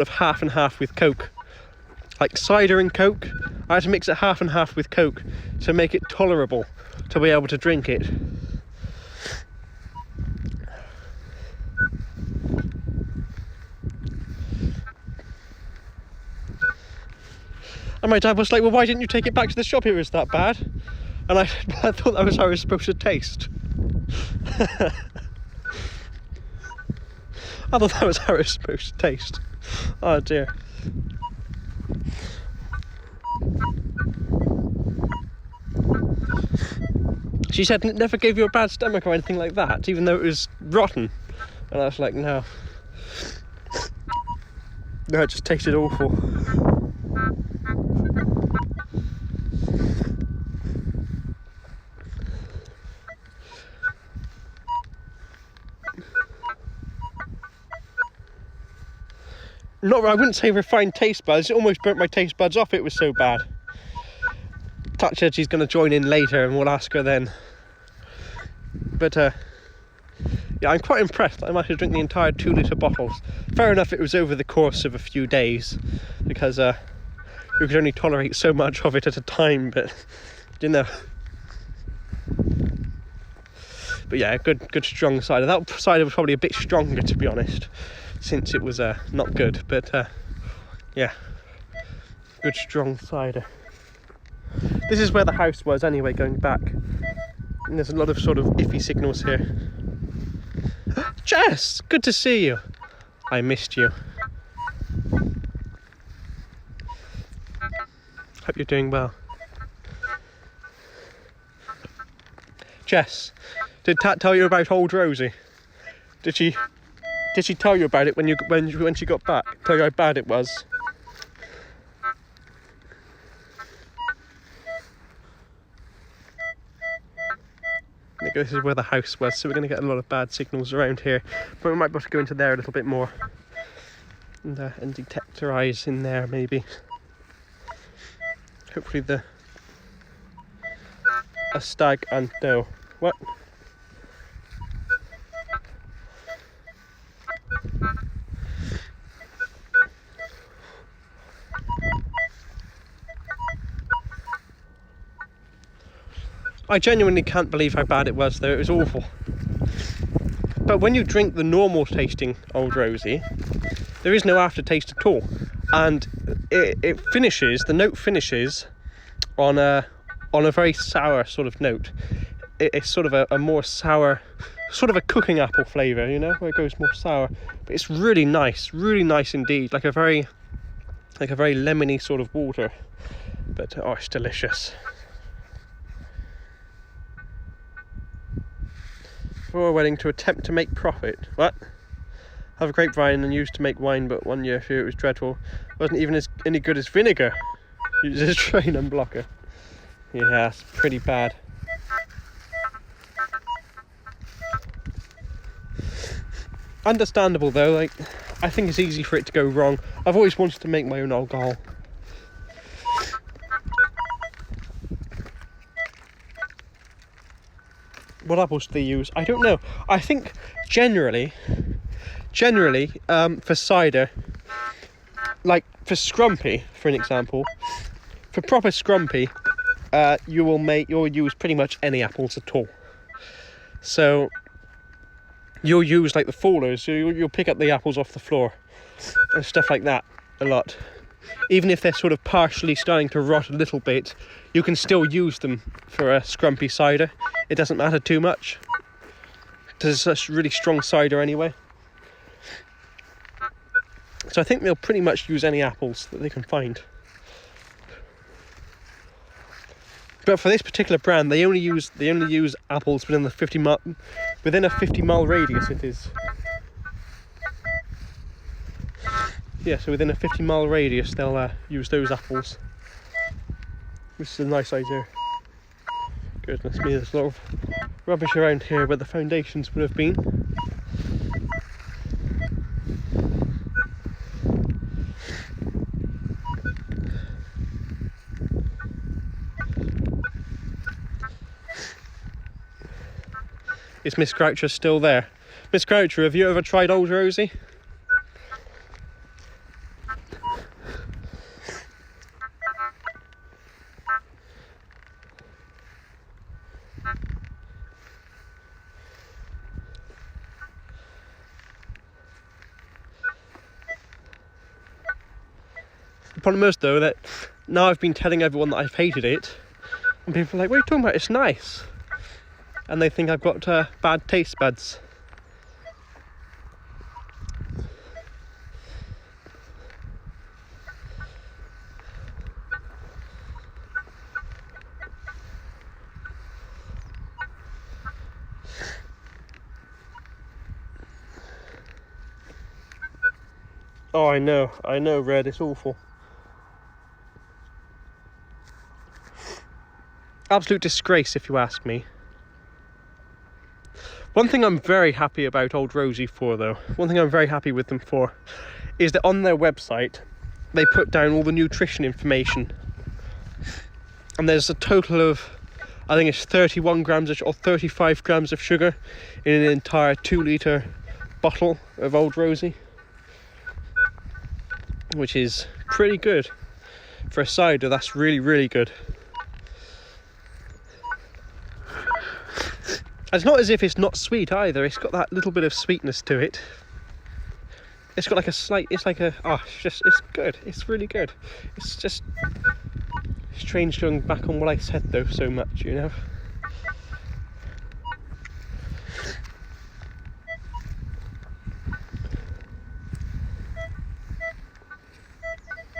of half and half with Coke. Like cider and Coke, I had to mix it half and half with Coke to make it tolerable to be able to drink it. And my dad was like, well, why didn't you take it back to the shop? It was that bad. And I thought that was how it was supposed to taste. I thought that was how it was supposed to taste. Oh dear. She said it never gave you a bad stomach or anything like that, even though it was rotten. And I was like, no. No, it just tasted awful. I wouldn't say refined taste buds, it almost burnt my taste buds off, it was so bad. Touch said she's going to join in later and we'll ask her then. But yeah, I'm quite impressed. I managed to drink the entire 2-litre bottles. Fair enough, it was over the course of a few days because we could only tolerate so much of it at a time, but you know. But yeah, good strong cider. That cider was probably a bit stronger, to be honest, since it was not good, but yeah, good strong cider. This is where the house was anyway, going back, and there's a lot of sort of iffy signals here. Jess, good to see you. I missed you. Hope you're doing well. Jess, did Tat tell you about old Rosie? Did she tell you about it when she got back? Tell you how bad it was? I think this is where the house was, so we're going to get a lot of bad signals around here, but we might be able to go into there a little bit more and detectorize in there maybe. Hopefully a stag and no. What? I genuinely can't believe how bad it was though, it was awful. But when you drink the normal tasting Old Rosie, there is no aftertaste at all. And it finishes, the note finishes on a very sour sort of note. It's sort of a more sour, sort of a cooking apple flavour, you know, where it goes more sour. But it's really nice indeed, like a very lemony sort of water. But oh, it's delicious. For a wedding to attempt to make profit. What? Have a grapevine and used to make wine, but one year it was dreadful. Wasn't even any good as vinegar. Used as drain and blocker. Yeah, it's pretty bad. Understandable though, like, I think it's easy for it to go wrong. I've always wanted to make my own alcohol. What apples do they use? I don't know. I think generally for cider, like for scrumpy, for an example, for proper scrumpy, you'll use pretty much any apples at all. So you'll use like the fallers, so you'll pick up the apples off the floor and stuff like that a lot. Even if they're sort of partially starting to rot a little bit, you can still use them for a scrumpy cider. It doesn't matter too much, because it's such really strong cider anyway. So I think they'll pretty much use any apples that they can find. But for this particular brand, they only use apples within a 50 mile radius. It is. Yeah, so within a 50 mile radius, they'll use those apples. This is a nice idea. Goodness me, there's a lot of rubbish around here where the foundations would have been. Is Miss Croucher still there? Miss Croucher, have you ever tried Old Rosie? The problem is though that now I've been telling everyone that I've hated it, and people are like, what are you talking about, it's nice, and they think I've got bad taste buds. Oh, I know, Red, it's awful. Absolute disgrace, if you ask me. One thing I'm very happy about Old Rosie for, though, one thing I'm very happy with them for, is that on their website, they put down all the nutrition information. And there's a total of, I think it's 31 grams or 35 grams of sugar in an entire 2-litre bottle of Old Rosie, which is pretty good. For a cider, that's really, really good. It's not as if it's not sweet either, it's got that little bit of sweetness to it. It's got like a slight, it's good, it's really good. It's just strange going back on what I said though so much, you know.